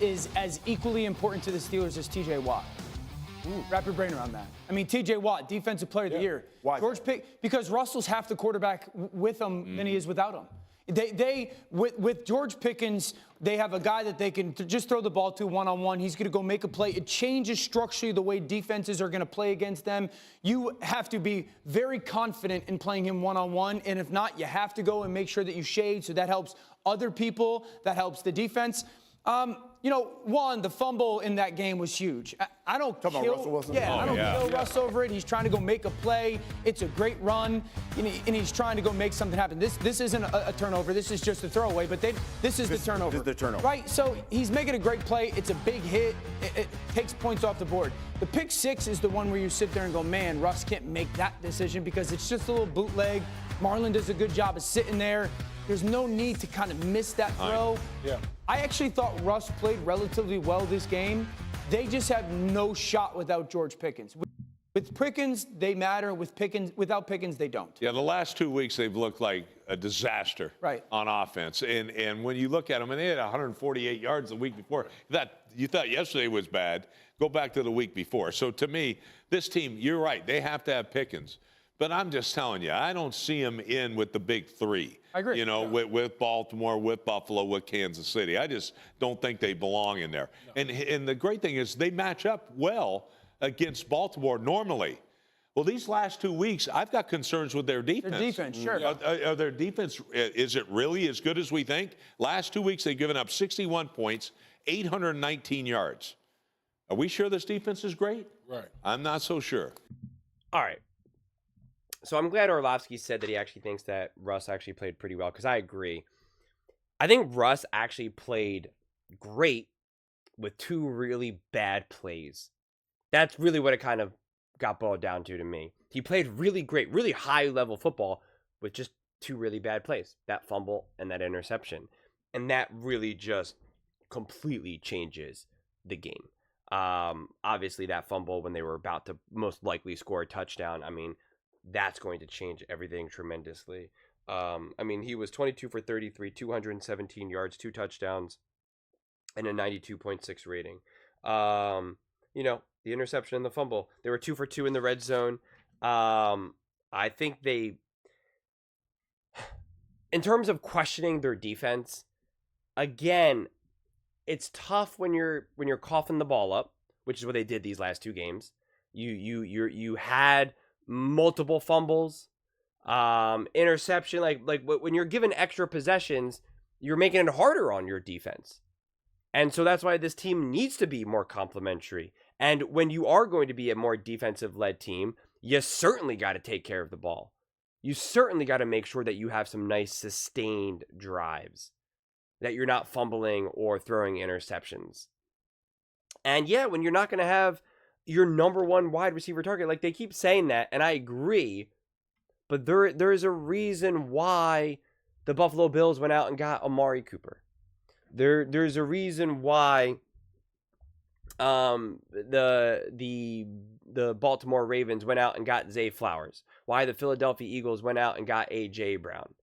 is as equally important to the Steelers as T.J. Watt. Wrap your brain around that. I mean, T.J. Watt, Defensive Player of the Year. Why? Because Russell's half the quarterback with him than he is without him. With George Pickens, they have a guy that they can just throw the ball to one-on-one. He's going to go make a play. It changes structurally the way defenses are going to play against them. You have to be very confident in playing him one-on-one, and if not, you have to go and make sure that you shade, so that helps other people, that helps the defense. The fumble in that game was huge. I don't Talking about Russell Wilson? I don't kill Russ over it. He's trying to go make a play. It's a great run, and he's trying to go make something happen. This isn't a turnover. This is just a throwaway, but this is the turnover. This is the turnover. Right? So he's making a great play. It's a big hit. It takes points off the board. The pick six is the one where you sit there and go, man, Russ can't make that decision because it's just a little bootleg. Marlon does a good job of sitting there. There's no need to kind of miss that throw. I actually thought Russ played relatively well this game. They just have no shot without George Pickens. With Pickens, they matter. Without Pickens, they don't. Yeah, the last 2 weeks they've looked like a disaster on offense. And when you look at them, and they had 148 yards the week before, you thought yesterday was bad. Go back to the week before. So to me, this team, you're right, they have to have Pickens. But I'm just telling you, I don't see him in with the big three. I agree. With Baltimore, with Buffalo, with Kansas City. I just don't think they belong in there. No. And the great thing is they match up well against Baltimore normally. Well, these last 2 weeks, I've got concerns with their defense. Their defense, sure. Are their defense, is it really as good as we think? Last 2 weeks, they've given up 61 points, 819 yards. Are we sure this defense is great? Right. I'm not so sure. All right. So I'm glad Orlovsky said that he actually thinks that Russ actually played pretty well, because I agree. I think Russ actually played great with two really bad plays. That's really what it kind of got boiled down to me. He played really great, really high-level football with just two really bad plays, that fumble and that interception. And that really just completely changes the game. Obviously, that fumble when they were about to most likely score a touchdown, I mean, that's going to change everything tremendously. He was 22 for 33, 217 yards, 2 touchdowns, and a 92.6 rating. The interception and the fumble, they were 2 for 2 in the red zone. I think in terms of questioning their defense, again, it's tough when you're coughing the ball up, which is what they did these last 2 games. You had multiple fumbles, interception, like when you're given extra possessions, you're making it harder on your defense. And so that's why this team needs to be more complementary. And when you are going to be a more defensive-led team, you certainly got to take care of the ball. You certainly got to make sure that you have some nice sustained drives, that you're not fumbling or throwing interceptions. And yeah, when you're not going to have your number one wide receiver target, like they keep saying that, and I agree, but there is a reason why the Buffalo Bills went out and got Amari Cooper. There's a reason why the Baltimore Ravens went out and got Zay Flowers. Why the Philadelphia Eagles went out and got A.J. Brown.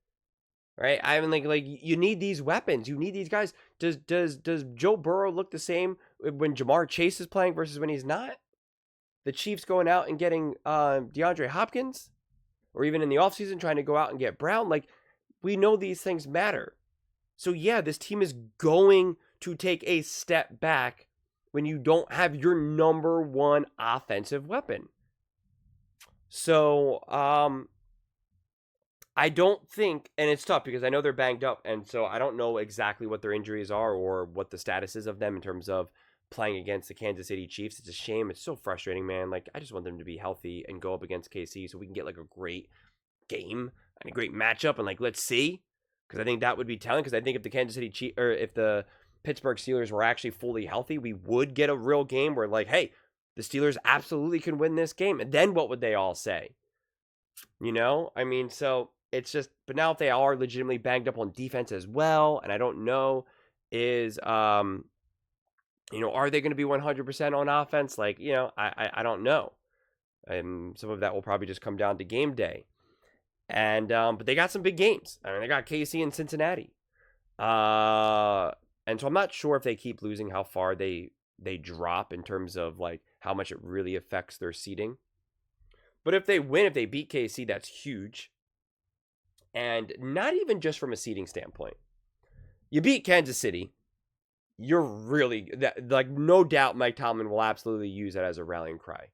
Right? I mean, like you need these weapons. You need these guys. Does Joe Burrow look the same when Jamar Chase is playing versus when he's not? The Chiefs going out and getting DeAndre Hopkins, or even in the offseason trying to go out and get Brown. Like, we know these things matter. So yeah, this team is going to take a step back when you don't have your number one offensive weapon. So I don't think, and it's tough because I know they're banged up, and so I don't know exactly what their injuries are or what the status is of them in terms of playing against the Kansas City Chiefs. It's a shame. It's so frustrating, man. Like, I just want them to be healthy and go up against KC so we can get like a great game and a great matchup, and like, let's see. Because I think that would be telling. Because I think if the Kansas City Chiefs, or if the Pittsburgh Steelers were actually fully healthy, we would get a real game where, like, hey, the Steelers absolutely can win this game. And then what would they all say? You know? I mean, so it's just, but now if they are legitimately banged up on defense as well, and I don't know, is, are they going to be 100% on offense? Like, I don't know. And some of that will probably just come down to game day. And but they got some big games. I mean, they got KC and Cincinnati. And so I'm not sure if they keep losing how far they drop in terms of like how much it really affects their seeding. But if they win, if they beat KC, that's huge. And not even just from a seeding standpoint. You beat Kansas City, you're really, like, no doubt Mike Tomlin will absolutely use that as a rallying cry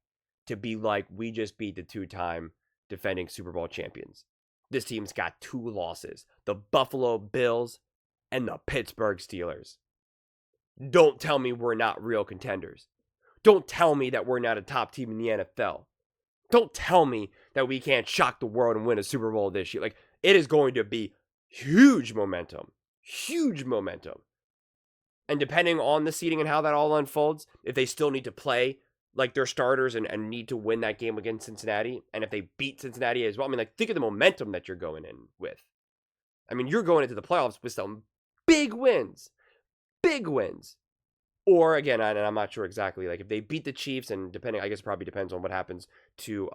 to be like, we just beat the 2-time defending Super Bowl champions. This team's got 2 losses, the Buffalo Bills and the Pittsburgh Steelers. Don't tell me we're not real contenders. Don't tell me that we're not a top team in the NFL. Don't tell me that we can't shock the world and win a Super Bowl this year. Like, it is going to be huge momentum. Huge momentum. And depending on the seeding and how that all unfolds, if they still need to play like their starters and need to win that game against Cincinnati, and if they beat Cincinnati as well, I mean, like, think of the momentum that you're going in with. I mean, you're going into the playoffs with some big wins. Big wins. Or, again, and I'm not sure exactly, like, if they beat the Chiefs, and depending, I guess it probably depends on what happens to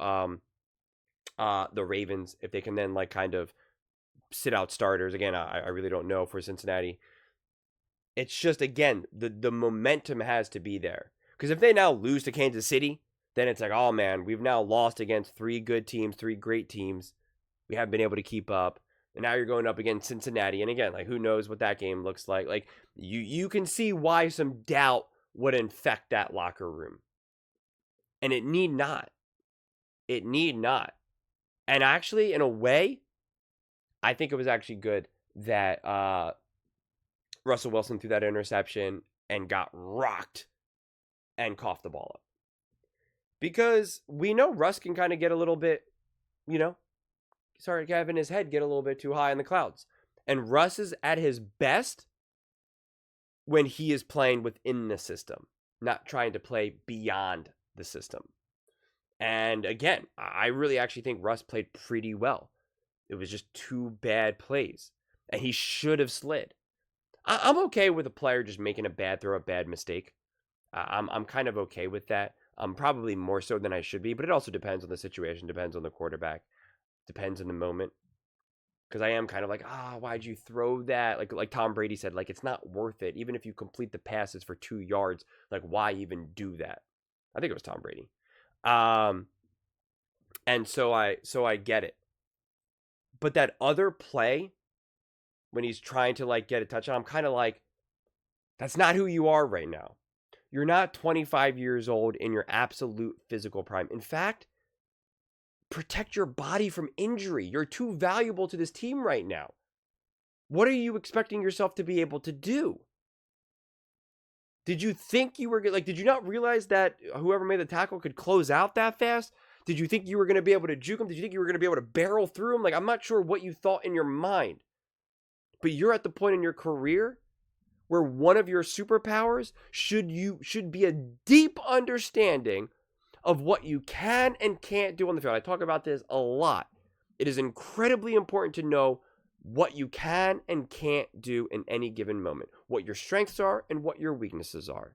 the Ravens, if they can then, like, kind of sit out starters. Again, I really don't know for Cincinnati. It's just, again, the momentum has to be there. Because if they now lose to Kansas City, then it's like, oh, man, we've now lost against 3 good teams, 3 great teams. We haven't been able to keep up. And now you're going up against Cincinnati. And again, like, who knows what that game looks like. Like, you can see why some doubt would infect that locker room. And it need not. It need not. And actually, in a way, I think it was actually good that Russell Wilson threw that interception and got rocked and coughed the ball up. Because we know Russ can kind of get a little bit, start having his head get a little bit too high in the clouds. And Russ is at his best when he is playing within the system, not trying to play beyond the system. And again, I really actually think Russ played pretty well. It was just 2 bad plays, and he should have slid. I'm okay with a player just making a bad throw, a bad mistake. I'm kind of okay with that. Probably more so than I should be, but it also depends on the situation, depends on the quarterback, depends on the moment. Because I am kind of like, why'd you throw that? Like Tom Brady said, like, it's not worth it. Even if you complete the passes for 2 yards, like, why even do that? I think it was Tom Brady. And so I get it. But that other play, when he's trying to, like, get a touchdown, I'm kind of like, that's not who you are right now. You're not 25 years old in your absolute physical prime. In fact, protect your body from injury. You're too valuable to this team right now. What are you expecting yourself to be able to do? Did you think you were like, did you not realize that whoever made the tackle could close out that fast? Did you think you were going to be able to juke him? Did you think you were going to be able to barrel through him? Like, I'm not sure what you thought in your mind. But you're at the point in your career where one of your superpowers should be a deep understanding of what you can and can't do on the field. I talk about this a lot. It is incredibly important to know what you can and can't do in any given moment, what your strengths are and what your weaknesses are,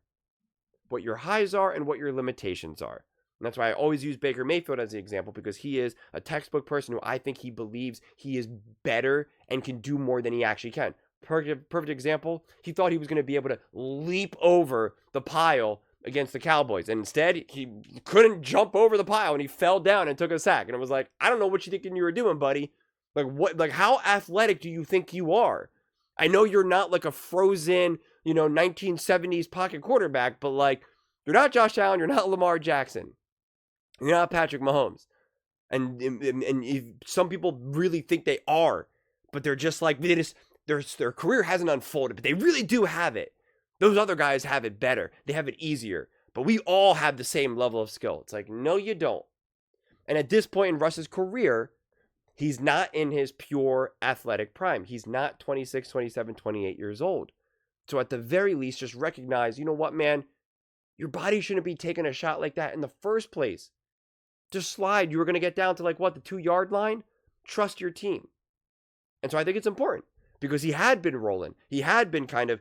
what your highs are and what your limitations are. And that's why I always use Baker Mayfield as the example, because he is a textbook person who I think he believes he is better and can do more than he actually can. Perfect example, he thought he was going to be able to leap over the pile against the Cowboys. And instead, he couldn't jump over the pile and he fell down and took a sack. And it was like, I don't know what you thinking you were doing, buddy. Like how athletic do you think you are? I know you're not like a frozen, 1970s pocket quarterback, but like, you're not Josh Allen, you're not Lamar Jackson. You're not Patrick Mahomes. And if some people really think they are, but they're just like, their career hasn't unfolded, but they really do have it. Those other guys have it better. They have it easier. But we all have the same level of skill. It's like, no, you don't. And at this point in Russ's career, he's not in his pure athletic prime. He's not 26, 27, 28 years old. So at the very least, just recognize, you know what, man? Your body shouldn't be taking a shot like that in the first place. Just slide. You were going to get down to the 2-yard line? Trust your team. And so I think it's important. Because he had been rolling. He had been kind of,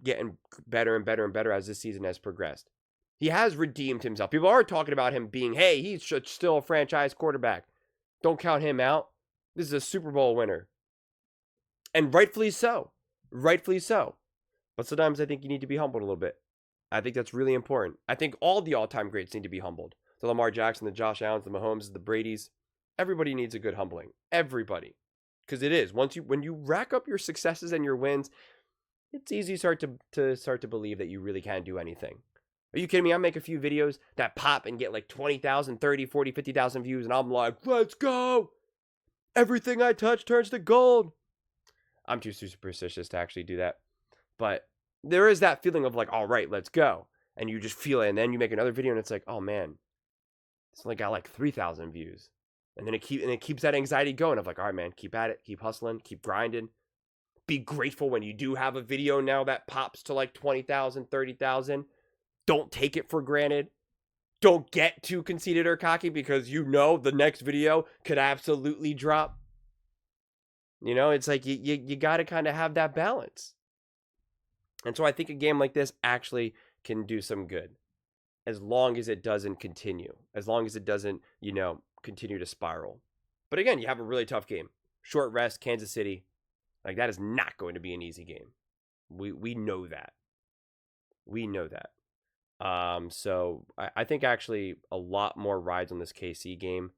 getting better and better and better as this season has progressed. He has redeemed himself. People are talking about him being, hey, he's still a franchise quarterback. Don't count him out. This is a Super Bowl winner. And rightfully so. Rightfully so. But sometimes I think you need to be humbled a little bit. I think that's really important. I think all the all-time greats need to be humbled. The Lamar Jackson, the Josh Allens, the Mahomes, the Bradys. Everybody needs a good humbling. Everybody. Because it is. When you rack up your successes and your wins, it's easy to start to believe that you really can't do anything. Are you kidding me? I make a few videos that pop and get like 20,000, 30, 40, 50,000 views, and I'm like, let's go. Everything I touch turns to gold. I'm too superstitious to actually do that. But there is that feeling of like, all right, let's go. And you just feel it. And then you make another video and it's like, oh man, it's only got like 3,000 views. And then it keeps that anxiety going of like, all right, man, keep at it, keep hustling, keep grinding. Be grateful when you do have a video now that pops to like 20,000, 30,000. Don't take it for granted. Don't get too conceited or cocky because you know the next video could absolutely drop. You know, it's like you got to kind of have that balance. And so I think a game like this actually can do some good as long as it doesn't continue, as long as it doesn't, continue to spiral. But again, you have a really tough game. Short rest, Kansas City. Like, that is not going to be an easy game. We know that. We know that. So I think actually a lot more rides on this KC game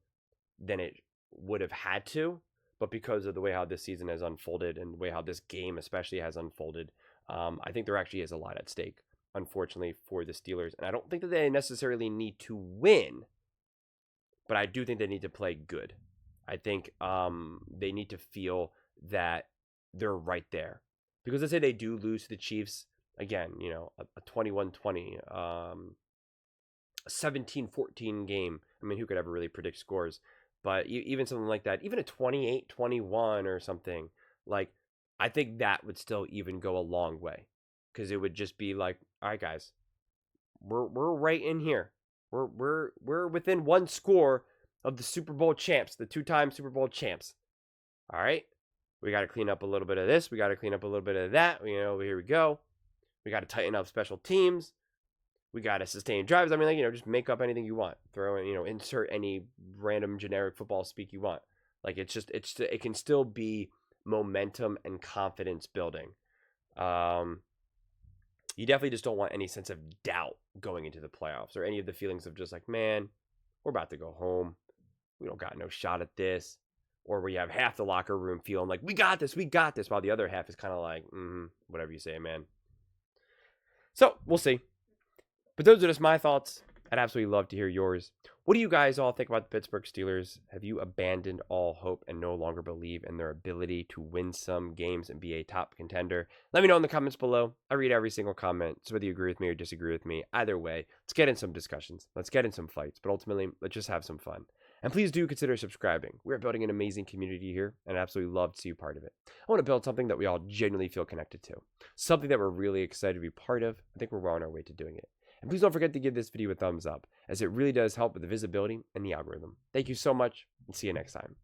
than it would have had to. But because of the way how this season has unfolded and the way how this game especially has unfolded, I think there actually is a lot at stake, unfortunately, for the Steelers. And I don't think that they necessarily need to win, but I do think they need to play good. I think they need to feel that they're right there. Because let's say they do lose to the Chiefs, again, a 21-20, a 17-14 game. I mean, who could ever really predict scores? But even something like that, even a 28-21 or something, like, I think that would still even go a long way. Because it would just be like, all right, guys, we're right in here. We're within one score of the Super Bowl champs, the 2-time Super Bowl champs. All right? We got to clean up a little bit of this. We got to clean up a little bit of that. Here we go. We got to tighten up special teams. We got to sustain drives. I mean, just make up anything you want. Throw in, insert any random generic football speak you want. Like, it can still be momentum and confidence building. You definitely just don't want any sense of doubt going into the playoffs or any of the feelings of just like, man, we're about to go home. We don't got no shot at this. Or where you have half the locker room feeling like, we got this, while the other half is kind of like, whatever you say, man. So, we'll see. But those are just my thoughts. I'd absolutely love to hear yours. What do you guys all think about the Pittsburgh Steelers? Have you abandoned all hope and no longer believe in their ability to win some games and be a top contender? Let me know in the comments below. I read every single comment, so whether you agree with me or disagree with me, either way, let's get in some discussions. Let's get in some fights, but ultimately, let's just have some fun. And please do consider subscribing. We're building an amazing community here, and I'd absolutely love to see you part of it. I want to build something that we all genuinely feel connected to. Something that we're really excited to be part of. I think we're well on our way to doing it. And please don't forget to give this video a thumbs up, as it really does help with the visibility and the algorithm. Thank you so much, and see you next time.